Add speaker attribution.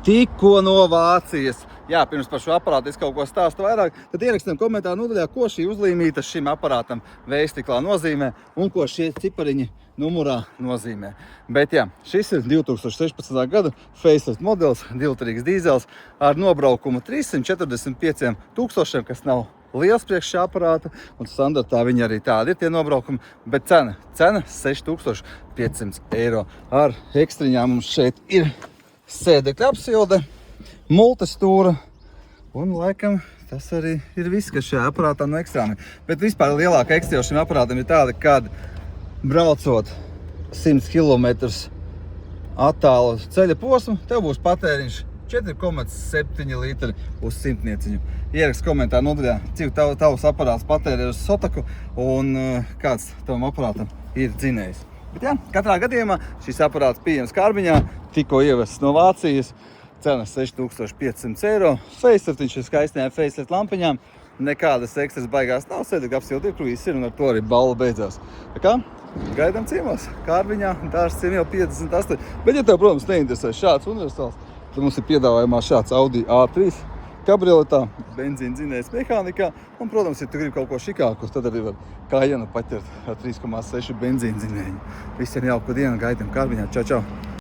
Speaker 1: Tikko no Vācijas. Jā, pirms par šo aparātu es kaut ko stāstu vairāk, tad ierakstam komentāru nodaļā, ko šī uzlīmīta šim aparātam vējstiklā nozīmē un ko šie cipariņi numurā nozīmē. Bet jā, šis ir 2016. gada facelift modelis, divlitrīgs dīzels ar nobraukumu 345 000, kas nav liels priekš šā aparāta, un standartā viņi arī tādi ir tie nobraukumi, bet cena 6500 eiro. Ar ekstriņām mums šeit ir sēdekļa apsilde, multistūra, un laikam tas arī ir viss, kas šajā aparātā no ekstrām ir. Bet vispār lielāka ekstra šim aparātam ir tāda, kad braucot 100 km attālu ceļa posmu, tev būs patēriņš 4,7 litri uz simtnieciņu. Ieraksti komentāru nodaļā, cik tavs aparāts patērē uz sotaku un kāds tavam aparātam ir dzinējs. Bet jā, katrā gadījumā šis aparāts pieejams Kārbiņā, tikko ievests no Vācijas, cena 6500 eiro. Facelift, viņš ir skaistajām facelift lampiņām, nekādas ekstras baigās nav, sēdekļa apsilde ir, kur viss ir, un ar to arī balva beidzās. Tā kā gaidām ciemos Kārbiņā, Dārzs Ciemiela 58. Bet ja tev, protams, neinteresē šāds universāls, tad mums ir piedāvājumā šāds Audi A3 kabrioletā, benzīna dzinējs mehānikā, un, protams, ja tu gribi kaut ko šikāku, tad arī var Cayenne paķert ar 3,6 benzīna dzinēju. Visiem jauku dienu, gaidām Kārbiņā. Čau, čau!